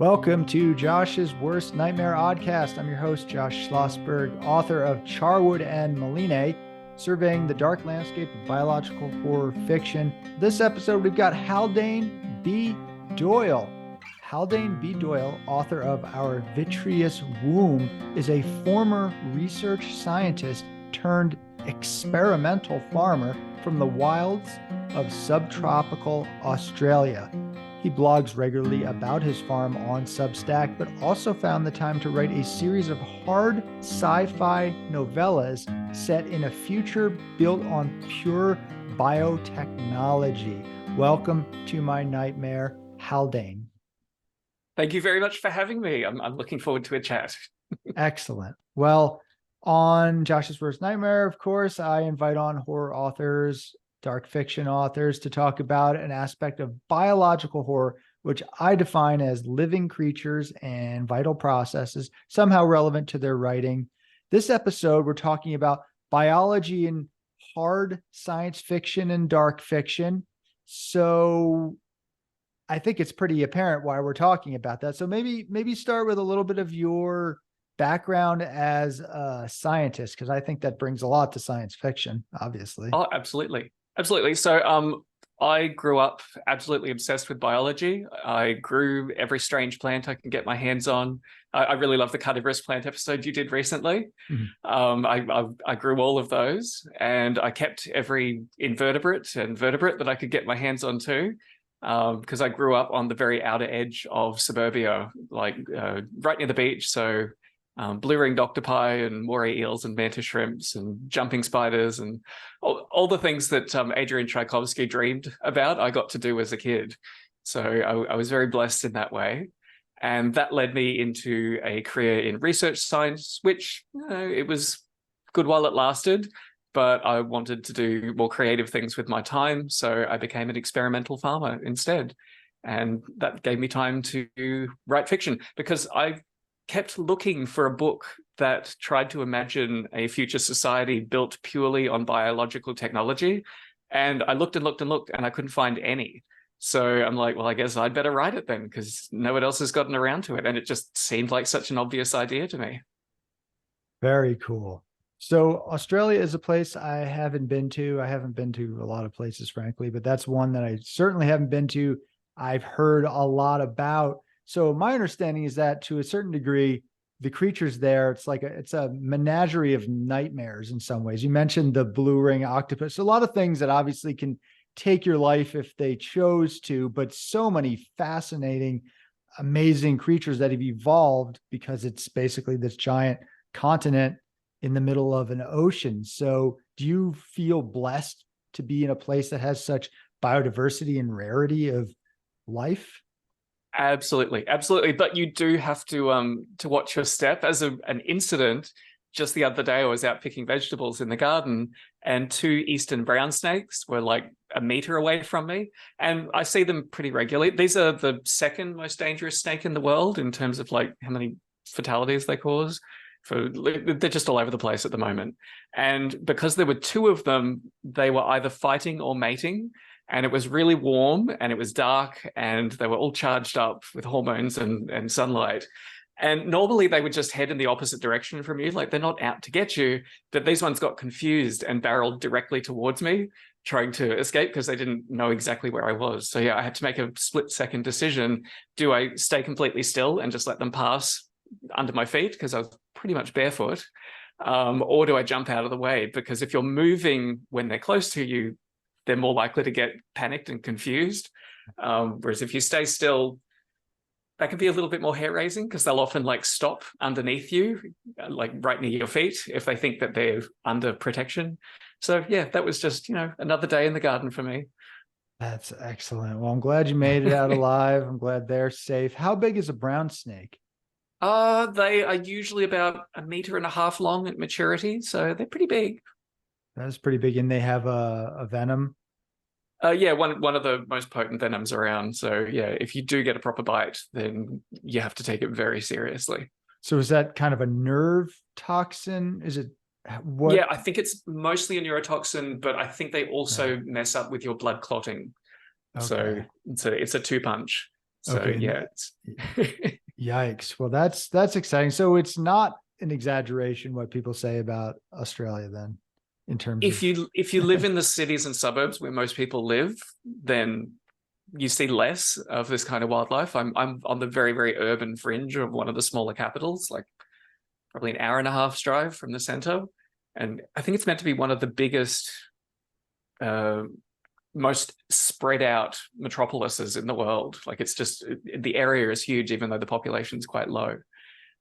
Welcome to Josh's Worst Nightmare Oddcast. I'm your host, Josh Schlossberg, author of Charwood and Maline, surveying the dark landscape of biological horror fiction. This episode, we've got Haldane B. Doyle. Haldane B. Doyle, author of Our Vitreous Womb, is a former research scientist turned experimental farmer from the wilds of subtropical Australia. He blogs regularly about his farm on Substack, but also found the time to write a series of hard sci-fi novellas set in a future built on pure biotechnology. Welcome to my nightmare, Haldane. Thank you very much for having me. I'm looking forward to a chat. Excellent. Well, on Josh's Worst Nightmare, of course, I invite on horror authors, dark fiction authors to talk about an aspect of biological horror, which I define as living creatures and vital processes somehow relevant to their writing. This episode, we're talking about biology in hard science fiction and dark fiction. So I think it's pretty apparent why we're talking about that. So maybe start with a little bit of your background as a scientist, because I think that brings a lot to science fiction, obviously. Oh, absolutely. Absolutely. So I grew up absolutely obsessed with biology. I grew every strange plant I can get my hands on. I really love the carnivorous plant episode you did recently. Mm-hmm. I grew all of those, and I kept every invertebrate and vertebrate that I could get my hands on too, because I grew up on the very outer edge of suburbia, like right near the beach. So blue-ringed octopi and moray eels and mantis shrimps and jumping spiders and all the things that Adrian Tchaikovsky dreamed about, I got to do as a kid. So I was very blessed in that way. And that led me into a career in research science, which it was good while it lasted, but I wanted to do more creative things with my time. So I became an experimental farmer instead. And that gave me time to write fiction, because I kept looking for a book that tried to imagine a future society built purely on biological technology. And I looked and looked and looked, and I couldn't find any. So I'm like, well, I guess I'd better write it then, because no one else has gotten around to it. And it just seemed like such an obvious idea to me. Very cool. So Australia is a place I haven't been to. I haven't been to a lot of places, frankly, but that's one that I certainly haven't been to. I've heard a lot about. So my understanding is that to a certain degree, the creatures there, it's a menagerie of nightmares in some ways. You mentioned the blue ring octopus, a lot of things that obviously can take your life if they chose to, but so many fascinating, amazing creatures that have evolved because it's basically this giant continent in the middle of an ocean. So do you feel blessed to be in a place that has such biodiversity and rarity of life? Absolutely, absolutely. But you do have to watch your step. As an incident, just the other day, I was out picking vegetables in the garden, and two eastern brown snakes were like a meter away from me. And I see them pretty regularly. These are the second most dangerous snake in the world in terms of like how many fatalities they cause. They're just all over the place at the moment. And because there were two of them, they were either fighting or mating. And it was really warm and it was dark, and they were all charged up with hormones and sunlight. And normally they would just head in the opposite direction from you. Like, they're not out to get you, but these ones got confused and barreled directly towards me, trying to escape because they didn't know exactly where I was. So yeah, I had to make a split-second decision. Do I stay completely still and just let them pass under my feet, because I was pretty much barefoot? Or do I jump out of the way? Because if you're moving when they're close to you, they're more likely to get panicked and confused. Whereas if you stay still, that can be a little bit more hair-raising, because they'll often like stop underneath you, like right near your feet, if they think that they're under protection. So yeah, that was just, another day in the garden for me. That's excellent. Well, I'm glad you made it out alive. I'm glad they're safe. How big is a brown snake? They are usually about 1.5 meters long at maturity, so they're pretty big. That's pretty big. And they have a venom? Yeah, one of the most potent venoms around. So yeah, if you do get a proper bite, then you have to take it very seriously. So is that kind of a nerve toxin? Is it what? Yeah, I think it's mostly a neurotoxin, but I think they also mess up with your blood clotting. Okay. So it's a two punch. So Okay. yeah, Yikes. Well, that's exciting. So it's not an exaggeration what people say about Australia then, in terms if of you live in the cities and suburbs where most people live, then you see less of this kind of wildlife. I'm on the very, very urban fringe of one of the smaller capitals, like probably an hour and a half's drive from the center. And I think it's meant to be one of the biggest, most spread out metropolises in the world. Like it's just, the area is huge, even though the population's quite low.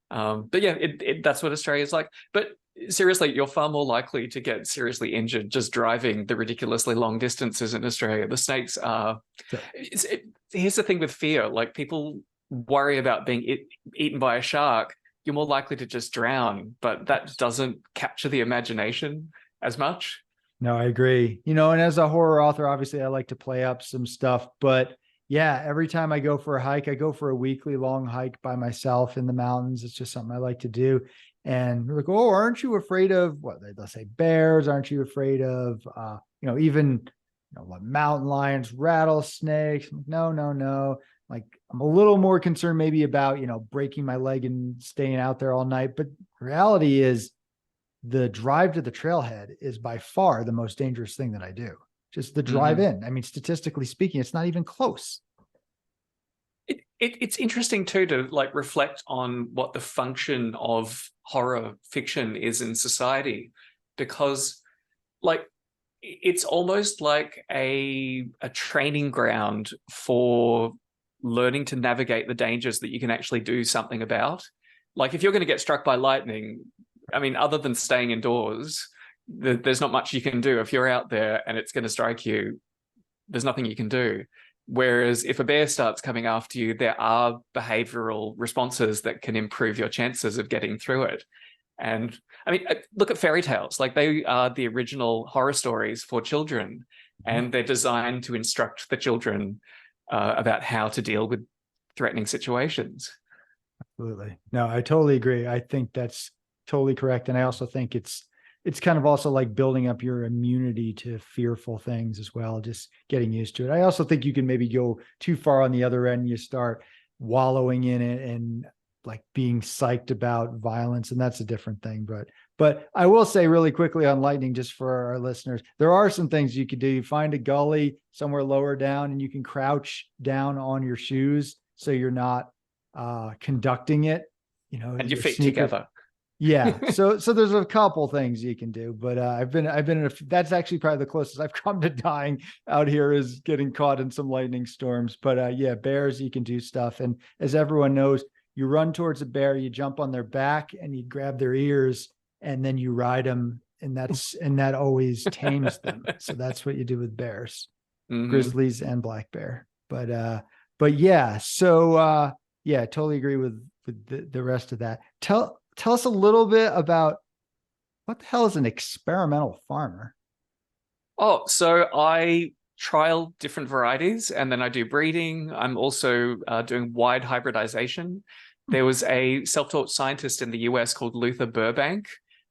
But yeah, that's what Australia's like. But seriously, you're far more likely to get seriously injured just driving the ridiculously long distances in Australia. The snakes are. Here's the thing with fear: like people worry about being eaten by a shark. You're more likely to just drown, but that doesn't capture the imagination as much. No, I agree. And as a horror author, obviously I like to play up some stuff, but yeah, every time I go for a hike, I go for a weekly long hike by myself in the mountains. It's just something I like to do. And we're like, oh, aren't you afraid of what they'll say, bears? Aren't you afraid of, even, what, mountain lions, rattlesnakes? No, no, no. Like I'm a little more concerned maybe about, breaking my leg and staying out there all night. But reality is the drive to the trailhead is by far the most dangerous thing that I do. Just the drive in. I mean, statistically speaking, it's not even close. It's interesting too to like reflect on what the function of horror fiction is in society, because like it's almost like a training ground for learning to navigate the dangers that you can actually do something about. Like if you're going to get struck by lightning, I mean, other than staying indoors, there's not much you can do. If you're out there and it's going to strike you, there's nothing you can do. Whereas if a bear starts coming after you, there are behavioral responses that can improve your chances of getting through it. And I mean, look at fairy tales. Like they are the original horror stories for children, and they're designed to instruct the children about how to deal with threatening situations. Absolutely. No, I totally agree. I think that's totally correct. And I also think it's kind of also like building up your immunity to fearful things as well, just getting used to it. I also think you can maybe go too far on the other end. You start wallowing in it and like being psyched about violence, and that's a different thing. But I will say really quickly on lightning, just for our listeners, there are some things you could do. You find a gully somewhere lower down and you can crouch down on your shoes so you're not conducting it, and your feet together. Yeah. So there's a couple things you can do, but I've been in that's actually probably the closest I've come to dying out here is getting caught in some lightning storms. But yeah, bears, you can do stuff. And as everyone knows, you run towards a bear, you jump on their back and you grab their ears and then you ride them. And that always tames them. So that's what you do with bears, grizzlies and black bear. But yeah, so yeah, totally agree with the rest of that. Tell us a little bit about what the hell is an experimental farmer? Oh, so I trial different varieties and then I do breeding. I'm also doing wide hybridization. There was a self-taught scientist in the US called Luther Burbank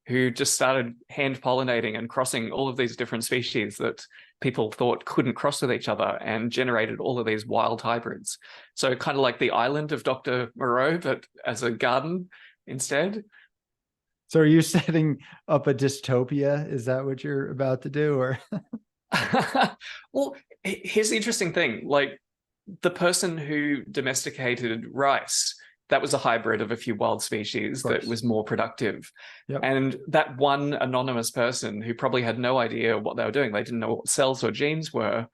who just started hand pollinating and crossing all of these different species that people thought couldn't cross with each other and generated all of these wild hybrids. So kind of like the island of Dr. Moreau, but as a garden instead. So are you setting up a dystopia? Is that what you're about to do? Or well, here's the interesting thing. Like the person who domesticated rice, that was a hybrid of a few wild species that was more productive. Yep. And that one anonymous person who probably had no idea what they were doing, they didn't know what cells or genes were,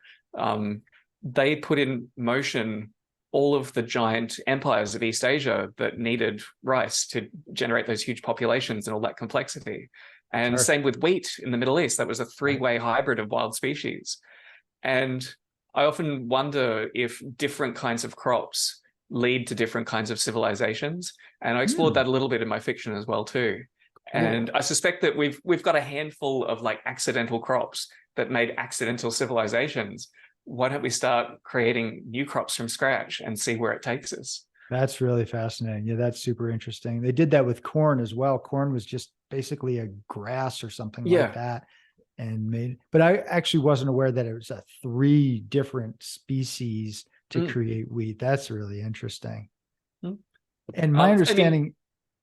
they put in motion all of the giant empires of East Asia that needed rice to generate those huge populations and all that complexity. And same with wheat in the Middle East. That was a three-way hybrid of wild species. And I often wonder if different kinds of crops lead to different kinds of civilizations. And I explored that a little bit in my fiction as well too. And I suspect that we've got a handful of like accidental crops that made accidental civilizations. Why don't we start creating new crops from scratch and see where it takes us? That's really fascinating. Yeah, that's super interesting. They did that with corn as well. Corn was just basically a grass or something like that. And but I actually wasn't aware that it was 3 different species to create wheat. That's really interesting. Mm. And my understanding,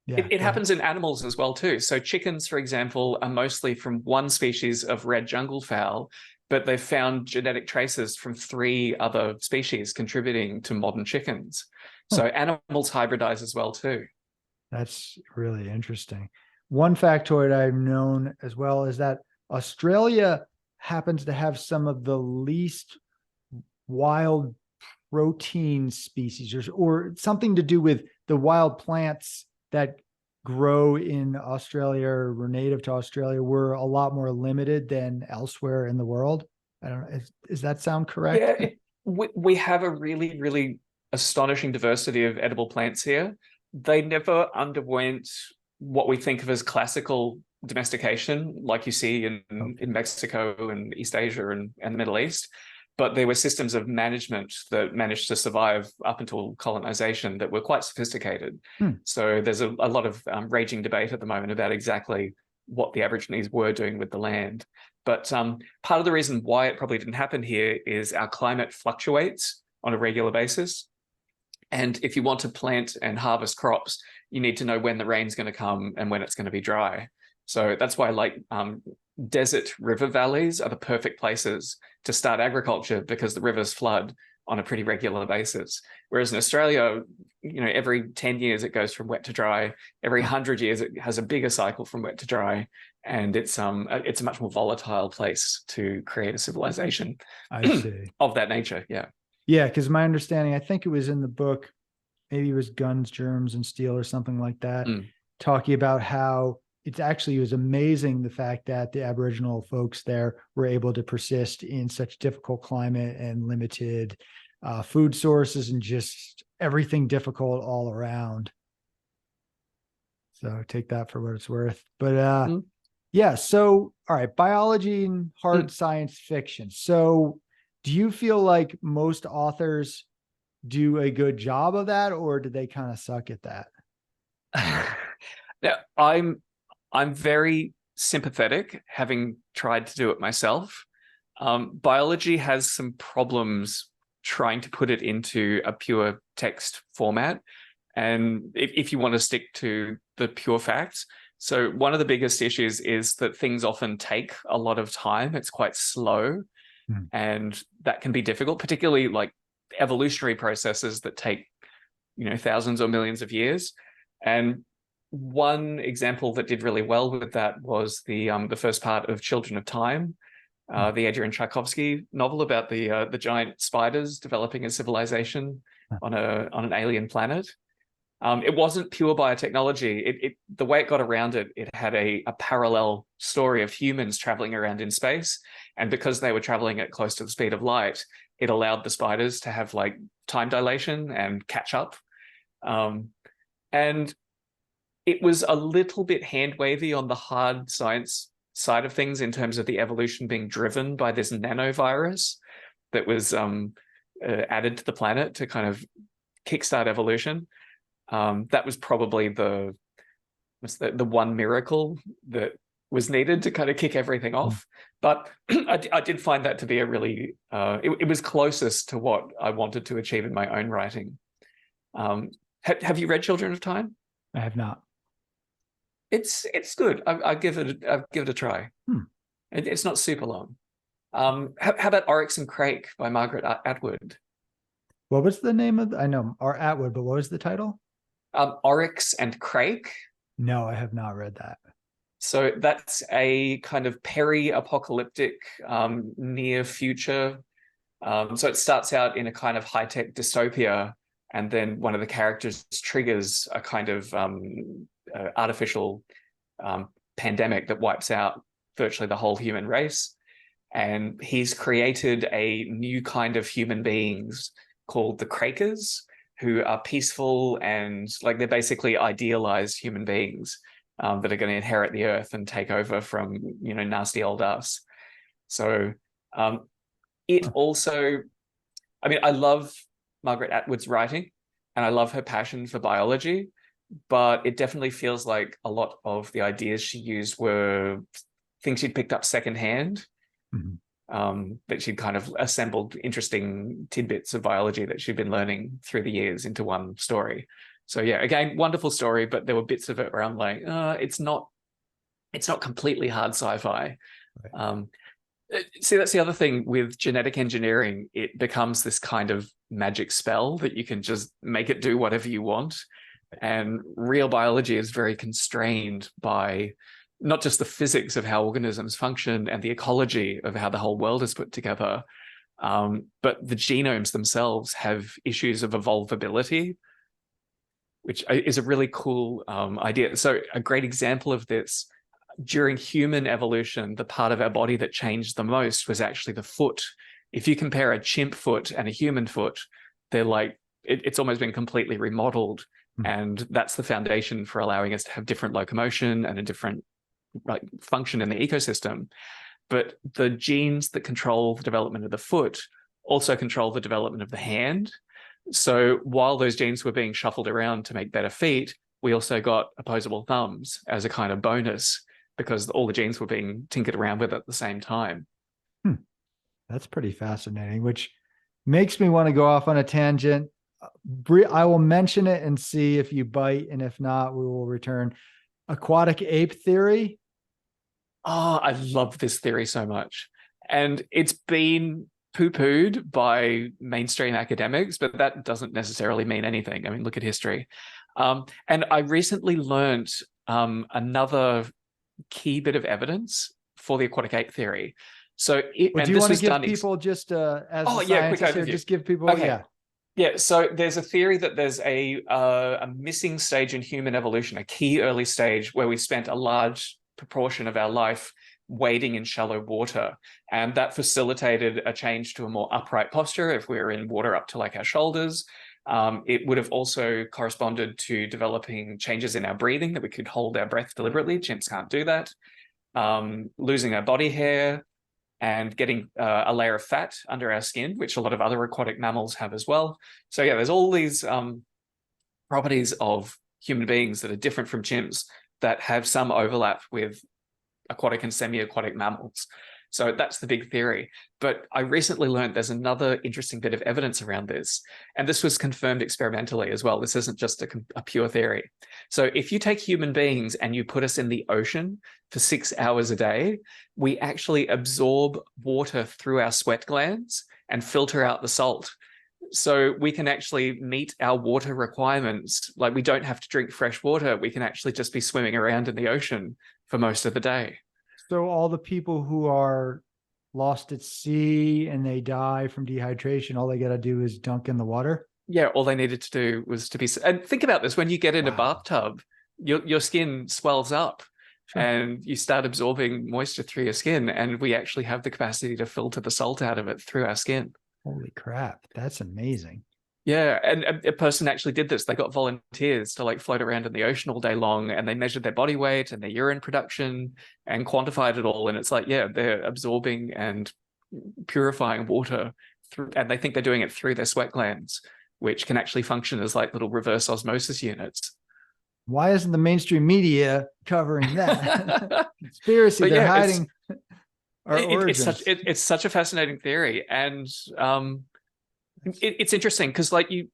it happens in animals as well too. So chickens, for example, are mostly from one species of red jungle fowl, but they've found genetic traces from 3 other species contributing to modern chickens. So animals hybridize as well too. That's really interesting. One factoid I've known as well is that Australia happens to have some of the least wild protein species, or something to do with the wild plants that grow in Australia or were native to Australia were a lot more limited than elsewhere in the world. I don't know. Does that sound correct? Yeah, we have a really, really astonishing diversity of edible plants here. They never underwent what we think of as classical domestication, like you see in Mexico and East Asia and the Middle East. But there were systems of management that managed to survive up until colonization that were quite sophisticated. So there's a lot of raging debate at the moment about exactly what the Aborigines were doing with the land. But part of the reason why it probably didn't happen here is our climate fluctuates on a regular basis. And if you want to plant and harvest crops, you need to know when the rain's going to come and when it's going to be dry. So that's why desert river valleys are the perfect places to start agriculture, because the rivers flood on a pretty regular basis. Whereas in Australia, every 10 years it goes from wet to dry. Every 100 years it has a bigger cycle from wet to dry. And it's a much more volatile place to create a civilization I see. of that nature. Yeah. Yeah, because my understanding, I think it was in the book, maybe it was Guns, Germs, and Steel or something like that, talking about how it was amazing the fact that the Aboriginal folks there were able to persist in such difficult climate and limited food sources and just everything difficult all around. So take that for what it's worth. But yeah, so all right, biology and hard science fiction. So do you feel like most authors do a good job of that, or do they kind of suck at that? Now, I'm very sympathetic, having tried to do it myself. Biology has some problems trying to put it into a pure text format. And if you want to stick to the pure facts, so one of the biggest issues is that things often take a lot of time. It's quite slow. And that can be difficult, particularly like evolutionary processes that take, thousands or millions of years. And one example that did really well with that was the first part of Children of Time, the Adrian Tchaikovsky novel about the giant spiders developing a civilization on an alien planet. It wasn't pure biotechnology. The way it got around it, it had a parallel story of humans traveling around in space. And because they were traveling at close to the speed of light, it allowed the spiders to have like time dilation and catch up. And it was a little bit hand-wavy on the hard science side of things in terms of the evolution being driven by this nanovirus that was added to the planet to kind of kickstart evolution. That was probably the one miracle that was needed to kind of kick everything off. But I did find that to be a really, it was closest to what I wanted to achieve in my own writing. Have you read Children of Time? I have not. It's good. I'll give it a try. It's not super long. How about Oryx and Crake by Margaret Atwood? What was the name of I know Atwood, but what was the title? Oryx and Crake. No, I have not read that. So that's a kind of peri-apocalyptic near future. So it starts out in a kind of high-tech dystopia, and then one of the characters triggers a kind of artificial pandemic that wipes out virtually the whole human race. And he's created a new kind of human beings called the Crakers, who are peaceful and like they're basically idealized human beings that are going to inherit the earth and take over from, nasty old us. So it also, I love Margaret Atwood's writing and I love her passion for biology, but it definitely feels like a lot of the ideas she used were things she'd picked up secondhand. that she'd kind of assembled interesting tidbits of biology that she'd been learning through the years into one story. So yeah, again, wonderful story, but there were bits of it where I'm like, it's not completely hard sci-fi. Right. See, that's the other thing with genetic engineering. It becomes this kind of magic spell that you can just make it do whatever you want. And real biology is very constrained by not just the physics of how organisms function and the ecology of how the whole world is put together, but the genomes themselves have issues of evolvability, which is a really cool idea. So a great example of this, during human evolution, the part of our body that changed the most was actually the foot. If you compare a chimp foot and a human foot, they're like, it's almost been completely remodeled. And that's the foundation for allowing us to have different locomotion and a different function in the ecosystem. But the genes that control the development of the foot also control the development of the hand. So while those genes were being shuffled around to make better feet, we also got opposable thumbs as a kind of bonus because all the genes were being tinkered around with at the same time. That's pretty fascinating, which makes me want to go off on a tangent. I will mention it and see if you bite, and if not, we will return. Aquatic ape theory. Oh, I love this theory so much. And it's been poo-pooed by mainstream academics, but that doesn't necessarily mean anything. I mean, look at history. And I recently learned another key bit of evidence for the aquatic ape theory. So do you want to give people just as a scientist here, just give people, okay. Yeah, so there's a theory that there's a missing stage in human evolution, a key early stage where we spent a large proportion of our life wading in shallow water. And that facilitated a change to a more upright posture if we were in water up to like our shoulders. It would have also corresponded to developing changes in our breathing, that we could hold our breath deliberately. Chimps can't do that. Losing our body hair, and getting a layer of fat under our skin, which a lot of other aquatic mammals have as well. So yeah, there's all these properties of human beings that are different from chimps that have some overlap with aquatic and semi-aquatic mammals. So that's the big theory. But I recently learned there's another interesting bit of evidence around this. And this was confirmed experimentally as well. This isn't just a pure theory. So if you take human beings and you put us in the ocean for 6 hours a day, we actually absorb water through our sweat glands and filter out the salt. So we can actually meet our water requirements. Like, we don't have to drink fresh water. We can actually just be swimming around in the ocean for most of the day. So all the people who are lost at sea and they die from dehydration, all they got to do is dunk in the water? Yeah, all they needed to do was to be... And think about this, when you get in a bathtub, your skin swells up. Sure. And you start absorbing moisture through your skin, and we actually have the capacity to filter the salt out of it through our skin. Holy crap, that's amazing. Yeah, and a person actually did this. They got volunteers to like float around in the ocean all day long, and they measured their body weight and their urine production and quantified it all. And it's like, yeah, they're absorbing and purifying water through, and they think they're doing it through their sweat glands, which can actually function as like little reverse osmosis units. Why isn't the mainstream media covering that? Conspiracy, but they're yeah, hiding our origins. It's such a fascinating theory. And it's interesting because like you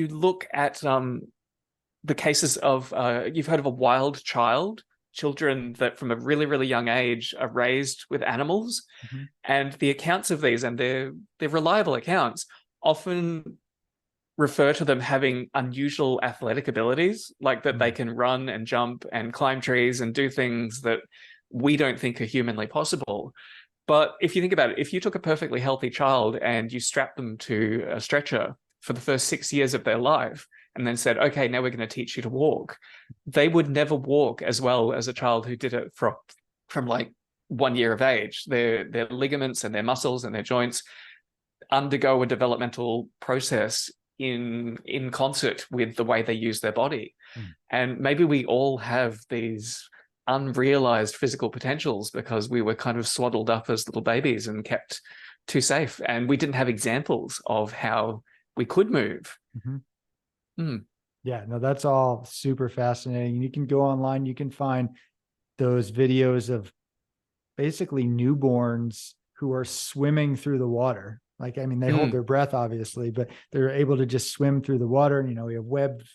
look at the cases of you've heard of a wild child, children that from a really, really young age are raised with animals. Mm-hmm. And the accounts of these, and they're reliable accounts, often refer to them having unusual athletic abilities, like that they can run and jump and climb trees and do things that we don't think are humanly possible. But if you think about it, if you took a perfectly healthy child and you strapped them to a stretcher for the first 6 years of their life and then said, okay, now we're going to teach you to walk, they would never walk as well as a child who did it from like 1 year of age. Their ligaments and their muscles and their joints undergo a developmental process in concert with the way they use their body. And maybe we all have these unrealized physical potentials because we were kind of swaddled up as little babies and kept too safe, and we didn't have examples of how we could move. Yeah, no, that's all super fascinating. You can go online, you can find those videos of basically newborns who are swimming through the water. Like, I mean, they hold Mm. their breath, obviously, but they're able to just swim through the water. And, we have webbed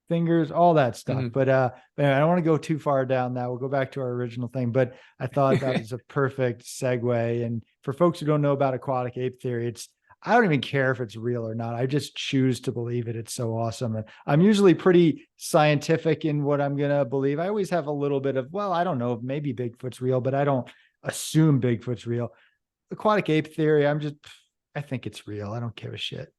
fingers, all that stuff. But I don't want to go too far down that. We'll go back to our original thing. But I thought that was a perfect segue. And for folks who don't know about aquatic ape theory, I don't even care if it's real or not. I just choose to believe it. It's so awesome. And I'm usually pretty scientific in what I'm going to believe. I always have a little bit of, well, I don't know, maybe Bigfoot's real, but I don't assume Bigfoot's real. Aquatic ape theory, I think it's real. I don't give a shit.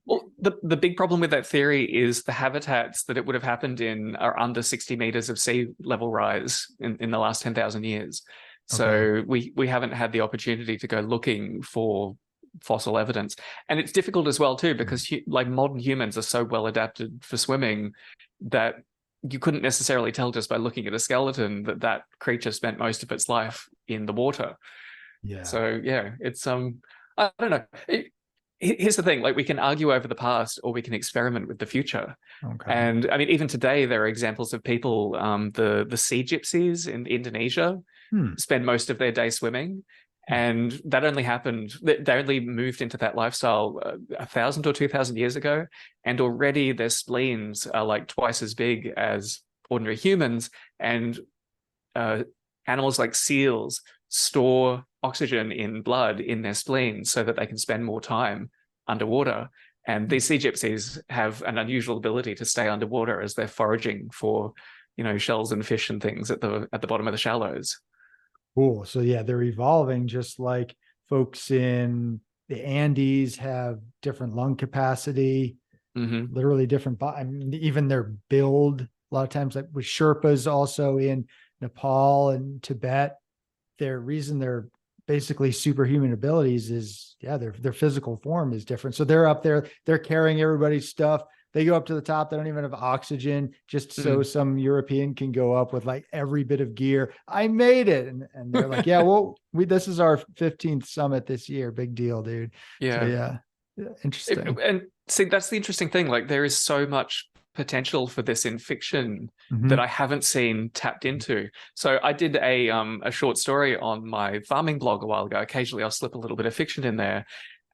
Well, the big problem with that theory is the habitats that it would have happened in are under 60 meters of sea level rise in the last 10,000 years. So we haven't had the opportunity to go looking for fossil evidence. And it's difficult as well too, because like modern humans are so well adapted for swimming that you couldn't necessarily tell just by looking at a skeleton that creature spent most of its life in the water. Yeah. So yeah, it's I don't know. Here's the thing, like we can argue over the past or we can experiment with the future. Okay. And I mean, even today, there are examples of people, the sea gypsies in Indonesia spend most of their day swimming. And that only happened, they only moved into that lifestyle 1,000 or 2,000 years ago. And already their spleens are like twice as big as ordinary humans. And animals like seals store oxygen in blood in their spleens so that they can spend more time underwater. And these sea gypsies have an unusual ability to stay underwater as they're foraging for, shells and fish and things at the bottom of the shallows. Cool. So yeah, they're evolving just like folks in the Andes have different lung capacity, literally different. I mean, even their build, a lot of times, like with Sherpas also in Nepal and Tibet, their reason they're basically superhuman abilities is, their physical form is different. So they're up there, they're carrying everybody's stuff. They go up to the top. They don't even have oxygen, just so some European can go up with like every bit of gear. I made it. And they're like, this is our 15th summit this year. Big deal, dude. Yeah. So, interesting. And see, that's the interesting thing. Like there is so much potential for this in fiction that I haven't seen tapped into. So I did a short story on my farming blog a while ago. Occasionally I'll slip a little bit of fiction in there.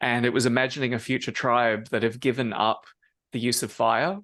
And it was imagining a future tribe that have given up the use of fire,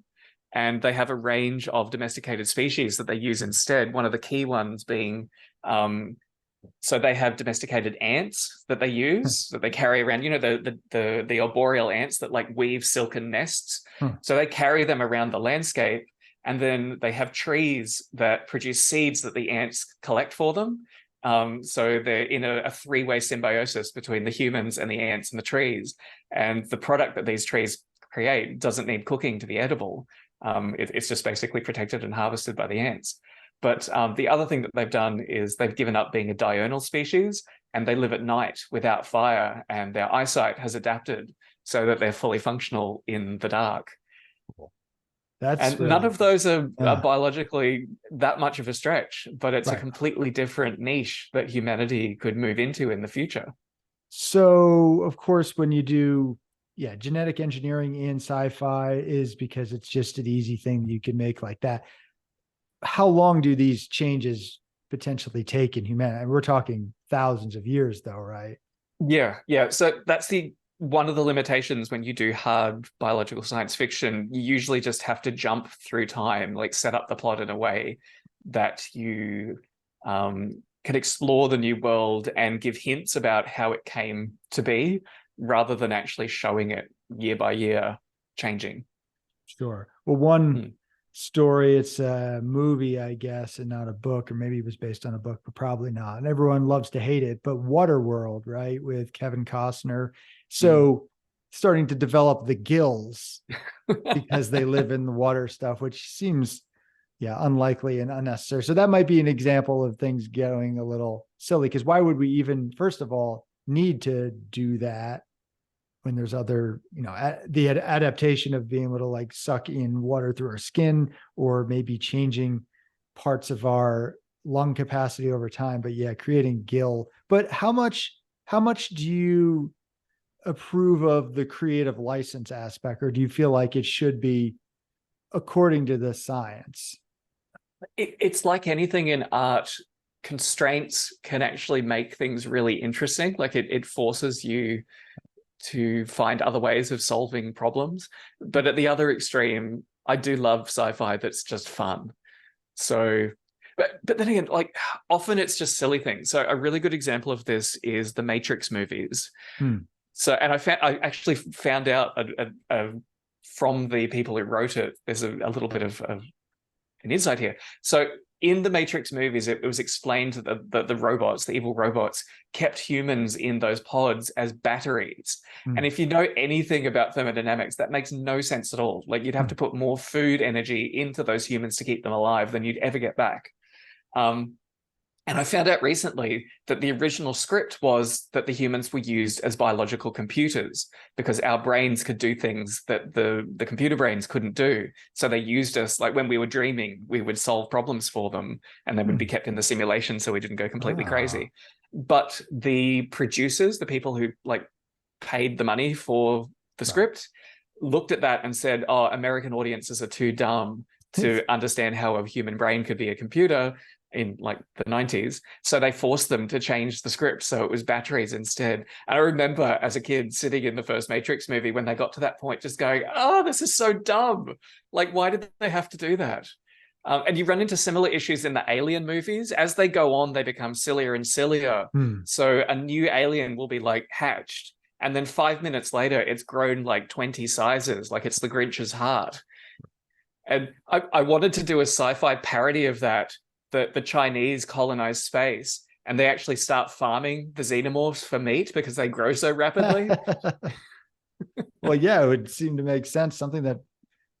and they have a range of domesticated species that they use instead. One of the key ones being, so they have domesticated ants that they use, that they carry around, the arboreal ants that like weave silken nests. So they carry them around the landscape, and then they have trees that produce seeds that the ants collect for them. So they're in a three-way symbiosis between the humans and the ants and the trees. And the product that these trees create doesn't need cooking to be edible. It's just basically protected and harvested by the ants. But the other thing that they've done is they've given up being a diurnal species, and they live at night without fire, and their eyesight has adapted so that they're fully functional in the dark. And really, none of those are biologically that much of a stretch, but it's a completely different niche that humanity could move into in the future. So, of course, when you do genetic engineering in sci-fi is because it's just an easy thing that you can make like that. How long do these changes potentially take in humanity? We're talking thousands of years though, right? Yeah. So that's one of the limitations when you do hard biological science fiction. You usually just have to jump through time, like set up the plot in a way that you can explore the new world and give hints about how it came to be, rather than actually showing it year by year changing. Sure. Well, one story, it's a movie, I guess, and not a book, or maybe it was based on a book, but probably not. And everyone loves to hate it, but Waterworld, right? With Kevin Costner. So starting to develop the gills because they live in the water stuff, which seems, unlikely and unnecessary. So that might be an example of things going a little silly, because why would we even, first of all, need to do that when there's other, the adaptation of being able to like suck in water through our skin, or maybe changing parts of our lung capacity over time. But creating gill. But how much do you approve of the creative license aspect, or do you feel like it should be according to the science? It's like anything in art. constraints can actually make things really interesting. Like it forces you to find other ways of solving problems. But at the other extreme, I do love sci-fi that's just fun. So, but then again, like often it's just silly things. So a really good example of this is the Matrix movies. So, and I actually found out from the people who wrote it, there's a little bit of an insight here. So in the Matrix movies, it was explained that the robots, the evil robots, kept humans in those pods as batteries. And if you know anything about thermodynamics, that makes no sense at all. Like you'd have to put more food energy into those humans to keep them alive than you'd ever get back. And I found out recently that the original script was that the humans were used as biological computers because our brains could do things that the computer brains couldn't do. So they used us, like when we were dreaming, we would solve problems for them and they would be kept in the simulation so we didn't go completely crazy. But the producers, the people who like paid the money for the script, looked at that and said, oh, American audiences are too dumb to understand how a human brain could be a computer in like the 90s. So they forced them to change the script. So it was batteries instead. And I remember as a kid sitting in the first Matrix movie when they got to that point, just going, oh, this is so dumb. Like, why did they have to do that? And you run into similar issues in the Alien movies. As they go on, they become sillier and sillier. So a new alien will be like hatched. And then 5 minutes later, it's grown like 20 sizes, like it's the Grinch's heart. And I wanted to do a sci-fi parody of that. The Chinese colonize space and they actually start farming the xenomorphs for meat because they grow so rapidly. Well, yeah, it would seem to make sense. Something that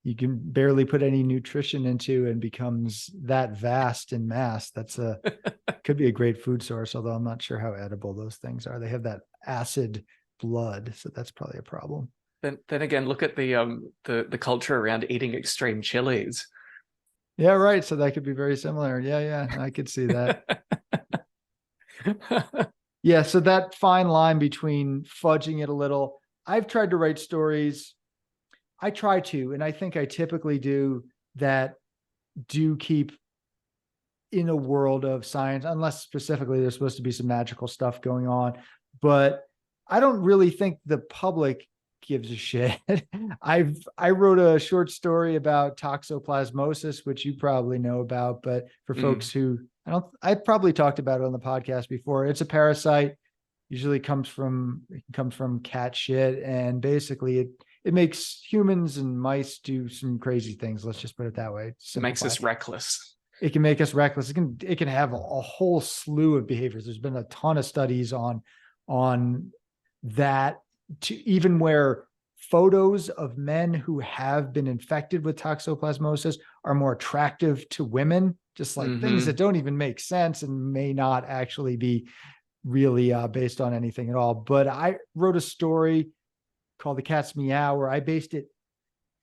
you can barely put any nutrition into and becomes that vast in mass. Could be a great food source, although I'm not sure how edible those things are. They have that acid blood, so that's probably a problem. Then again, look at the culture around eating extreme chilies. Yeah, right. So that could be very similar. Yeah, I could see that. Yeah, so that fine line between fudging it a little. I've tried to write stories. I try to, and I think I typically do, that do keep in a world of science, unless specifically there's supposed to be some magical stuff going on. But I don't really think the public gives a shit. I wrote a short story about toxoplasmosis, which you probably know about, but for folks who I probably talked about it on the podcast before. It's a parasite, usually comes from cat shit, and basically it makes humans and mice do some crazy things. Let's just put it that way. It makes us reckless. It can make us reckless. It can have a whole slew of behaviors. There's been a ton of studies on that, to even where photos of men who have been infected with toxoplasmosis are more attractive to women, just like things that don't even make sense and may not actually be really based on anything at all. But I wrote a story called The Cat's Meow, where I based it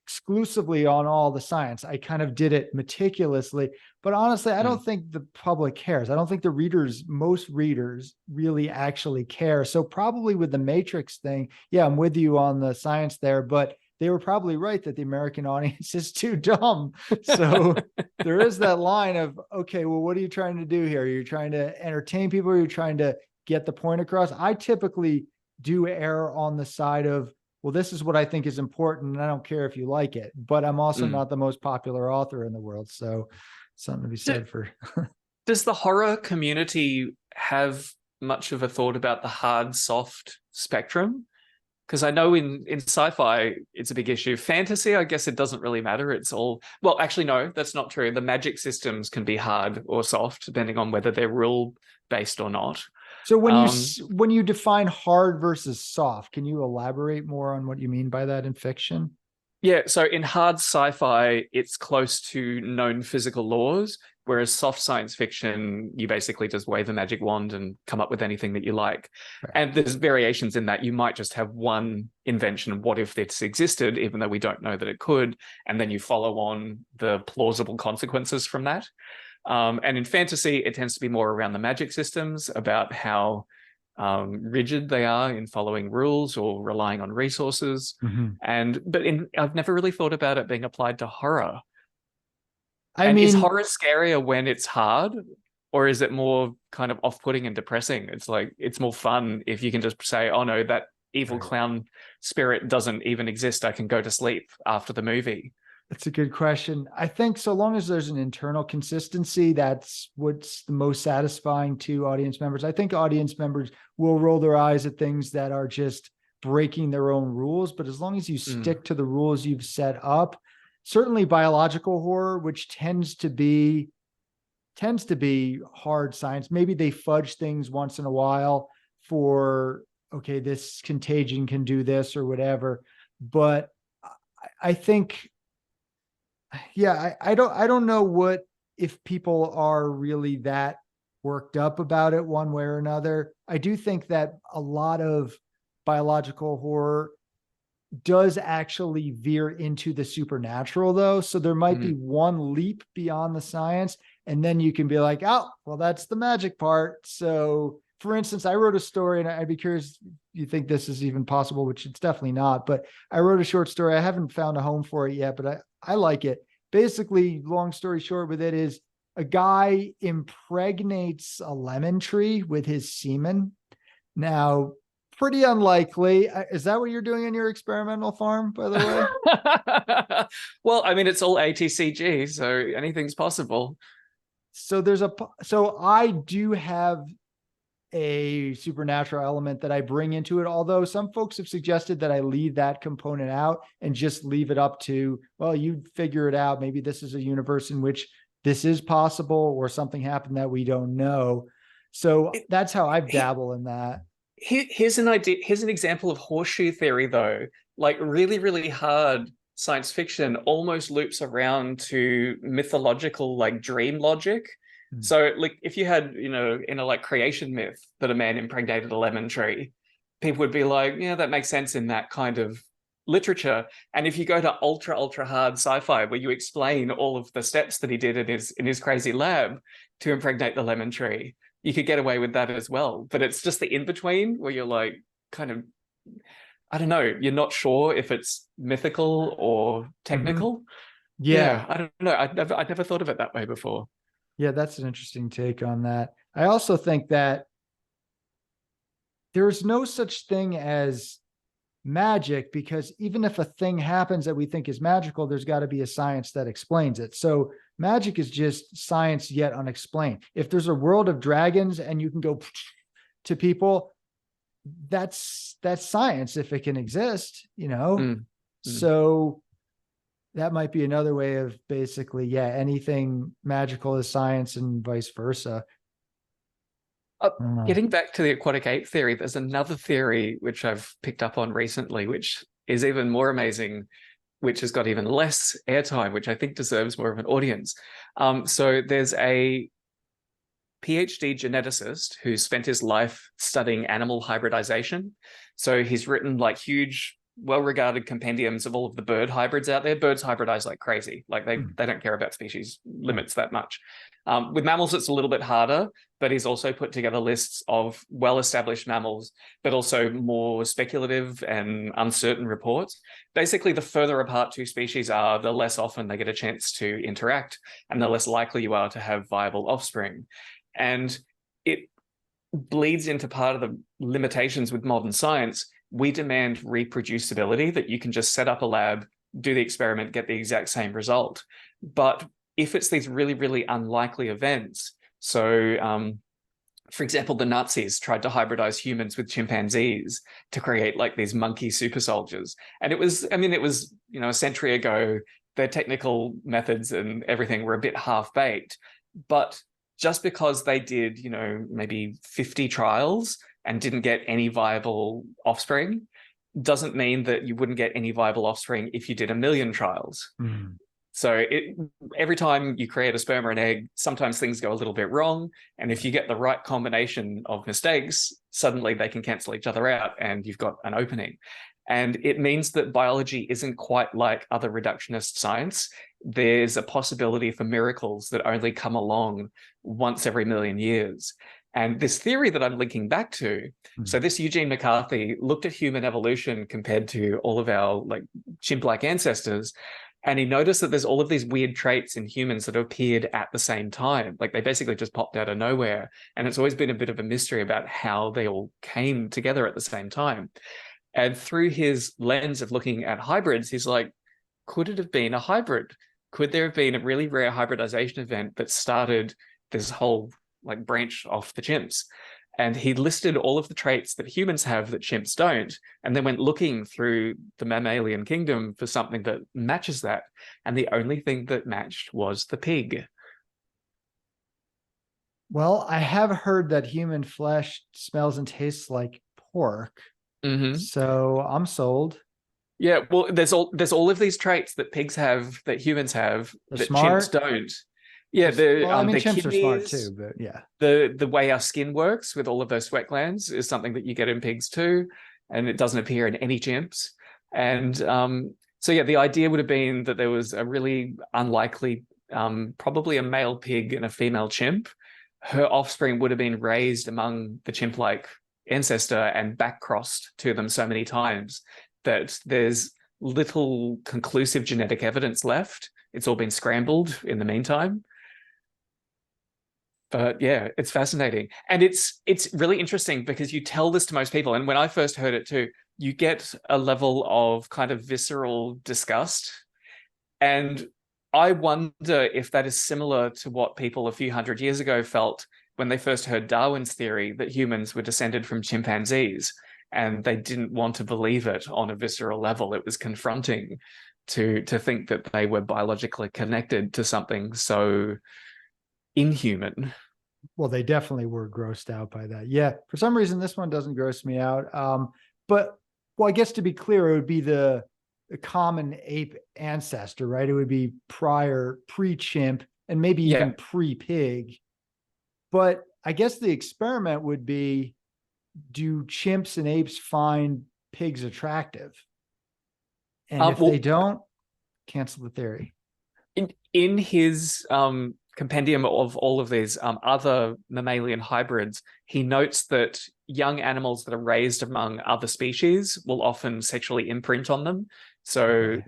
exclusively on all the science. I kind of did it meticulously, but honestly, I don't think the public cares. I don't think most readers really actually care. So probably with the Matrix thing, yeah, I'm with you on the science there, but they were probably right that the American audience is too dumb. So there is that line of, okay, well, what are you trying to do here? Are you trying to entertain people? Or are you trying to get the point across? I typically do err on the side of, well, this is what I think is important, and I don't care if you like it, but I'm also not the most popular author in the world. So something to be said for. Does the horror community have much of a thought about the hard, soft spectrum? Because I know in sci-fi, it's a big issue. Fantasy, I guess it doesn't really matter. It's all, well, actually, no, that's not true. The magic systems can be hard or soft, depending on whether they're rule-based or not. So when you define hard versus soft, can you elaborate more on what you mean by that in fiction? Yeah, so in hard sci-fi, it's close to known physical laws, whereas soft science fiction, you basically just wave a magic wand and come up with anything that you like. Right. And there's variations in that. You might just have one invention, what if this existed, even though we don't know that it could, and then you follow on the plausible consequences from that. And in fantasy, it tends to be more around the magic systems, about how rigid they are in following rules or relying on resources. But I've never really thought about it being applied to horror. Is horror scarier when it's hard? Or is it more kind of off-putting and depressing? It's like, it's more fun if you can just say, oh no, that evil clown spirit doesn't even exist. I can go to sleep after the movie. That's a good question. I think so long as there's an internal consistency, that's what's the most satisfying to audience members. I think audience members will roll their eyes at things that are just breaking their own rules, but as long as you stick to the rules you've set up, certainly biological horror, which tends to be hard science. Maybe they fudge things once in a while for, okay, this contagion can do this or whatever. But I think, yeah, I don't know what, if people are really that worked up about it one way or another. I do think that a lot of biological horror does actually veer into the supernatural though. So there might be one leap beyond the science, and then you can be like, oh, well, that's the magic part. So for instance, I wrote a story, and I'd be curious if you think this is even possible, which it's definitely not, but I wrote a short story. I haven't found a home for it yet, but I like it. Basically, long story short with it is a guy impregnates a lemon tree with his semen. Now, pretty unlikely. Is that what you're doing in your experimental farm, by the way? Well, I mean, it's all ATCG, so anything's possible. So I do have a supernatural element that I bring into it. Although some folks have suggested that I leave that component out and just leave it up to, well, you figure it out. Maybe this is a universe in which this is possible, or something happened that we don't know. So that's how I've dabbled in that. Here's an idea. Here's an example of horseshoe theory, though. Like really, really hard science fiction almost loops around to mythological, like dream logic. So like if you had, in a like creation myth that a man impregnated a lemon tree, people would be like, yeah, that makes sense in that kind of literature. And if you go to ultra hard sci-fi where you explain all of the steps that he did in his crazy lab to impregnate the lemon tree, you could get away with that as well. But it's just the in-between where you're like, kind of, I don't know, you're not sure if it's mythical or technical. Yeah, I don't know. I'd never thought of it that way before. Yeah, that's an interesting take on that. I also think that there's no such thing as magic, because even if a thing happens that we think is magical, there's got to be a science that explains it. So magic is just science yet unexplained. If there's a world of dragons and you can go to people, that's science if it can exist, So that might be another way of basically, anything magical is science and vice versa. Getting back to the aquatic ape theory, there's another theory which I've picked up on recently, which is even more amazing, which has got even less airtime, which I think deserves more of an audience. So there's a PhD geneticist who spent his life studying animal hybridization. So he's written like huge, well-regarded compendiums of all of the bird hybrids out there. Birds hybridize like crazy. Like they don't care about species limits that much. With mammals, it's a little bit harder, but he's also put together lists of well-established mammals, but also more speculative and uncertain reports. Basically, the further apart two species are, the less often they get a chance to interact, and the less likely you are to have viable offspring. And it bleeds into part of the limitations with modern science. We demand reproducibility, that you can just set up a lab, do the experiment, get the exact same result. But if it's these really, really unlikely events, so for example, the Nazis tried to hybridize humans with chimpanzees to create like these monkey super soldiers. And it was a century ago, their technical methods and everything were a bit half-baked. But just because they did, maybe 50 trials and didn't get any viable offspring, doesn't mean that you wouldn't get any viable offspring if you did 1 million trials. So every time you create a sperm or an egg, sometimes things go a little bit wrong. And if you get the right combination of mistakes, suddenly they can cancel each other out and you've got an opening. And it means that biology isn't quite like other reductionist science. There's a possibility for miracles that only come along once every 1 million years. And this theory that I'm linking back to, so this Eugene McCarthy looked at human evolution compared to all of our like chimp-like ancestors, And he noticed that there's all of these weird traits in humans that have appeared at the same time. Like they basically just popped out of nowhere. And it's always been a bit of a mystery about how they all came together at the same time. And through his lens of looking at hybrids, he's like, could it have been a hybrid? Could there have been a really rare hybridization event that started this whole like branch off the chimps? And he listed all of the traits that humans have that chimps don't, and then went looking through the mammalian kingdom for something that matches that. And the only thing that matched was the pig. Well, I have heard that human flesh smells and tastes like pork. Mm-hmm. So I'm sold. Yeah, well, there's all of these traits that pigs have that humans have that smart. chimps don't. Yeah, chimps kidneys, are smart too, but yeah. The way our skin works with all of those sweat glands is something that you get in pigs too, and it doesn't appear in any chimps. And so yeah, the idea would have been that there was a really unlikely, probably a male pig and a female chimp. Her offspring would have been raised among the chimp-like ancestor and back-crossed to them so many times that there's little conclusive genetic evidence left. It's all been scrambled in the meantime. But yeah, it's fascinating. And it's really interesting because you tell this to most people. And when I first heard it too, you get a level of kind of visceral disgust. And I wonder if that is similar to what people a few hundred years ago felt when they first heard Darwin's theory that humans were descended from chimpanzees. And they didn't want to believe it on a visceral level. It was confronting to think that they were biologically connected to something so inhuman. Well, they definitely were grossed out by that. Yeah, for some reason this one doesn't gross me out. But well, I guess to be clear, it would be the common ape ancestor, right? It would be pre-chimp, and maybe even pre-pig. But I guess the experiment would be, do chimps and apes find pigs attractive? And if they don't, cancel the theory. In his compendium of all of these other mammalian hybrids, he notes that young animals that are raised among other species will often sexually imprint on them. So,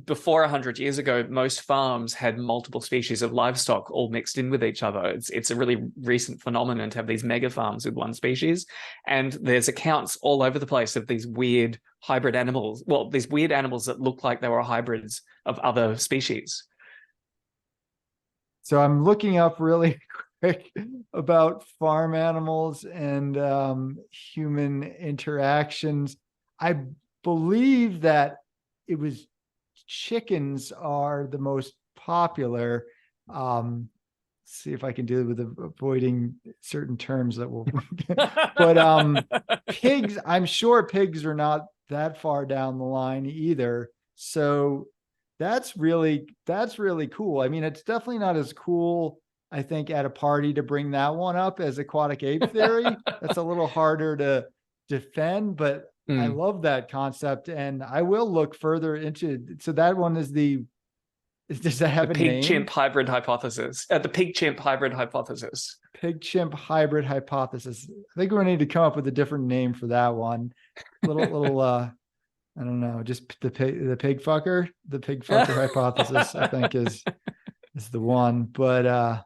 before 100 years ago, most farms had multiple species of livestock all mixed in with each other. It's a really recent phenomenon to have these mega farms with one species. And there's accounts all over the place of these weird hybrid animals. Well, these weird animals that look like they were hybrids of other species. So I'm looking up really quick about farm animals and human interactions. I believe that it was chickens are the most popular. See if I can do it with avoiding certain terms that will, but pigs, I'm sure pigs are not that far down the line either. So that's really cool. I mean, it's definitely not as cool, I think, at a party to bring that one up as aquatic ape theory. That's a little harder to defend, but I love that concept, and I will look further into. So that one is does that have a name? Pig-chimp hybrid hypothesis. The pig-chimp hybrid hypothesis. Pig-chimp hybrid hypothesis. I think we need to come up with a different name for that one. Little I don't know, just the pig fucker hypothesis, I think is the one. But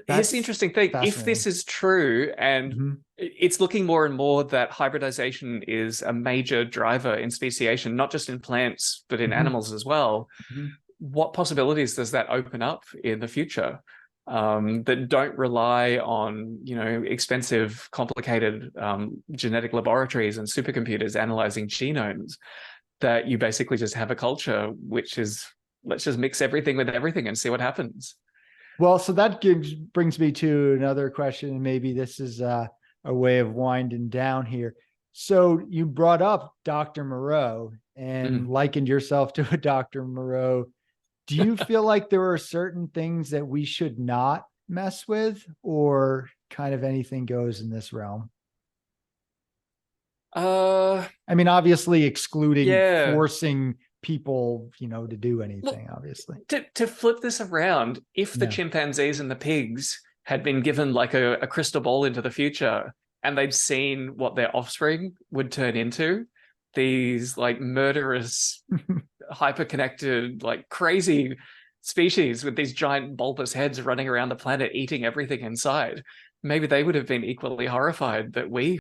here's the interesting thing. If this is true, and it's looking more and more that hybridization is a major driver in speciation, not just in plants, but in animals as well, what possibilities does that open up in the future that don't rely on, expensive, complicated genetic laboratories and supercomputers analyzing genomes, that you basically just have a culture which is, let's just mix everything with everything and see what happens? Well, so that brings me to another question, and maybe this is a way of winding down here. So you brought up Dr. Moreau and likened yourself to a Dr. Moreau. Do you feel like there are certain things that we should not mess with, or kind of anything goes in this realm? I mean, obviously excluding forcing people, to do anything, obviously. To flip this around, if the chimpanzees and the pigs had been given like a crystal ball into the future and they'd seen what their offspring would turn into, these like murderous hyper-connected, like crazy species with these giant bulbous heads running around the planet, eating everything in sight. Maybe they would have been equally horrified that we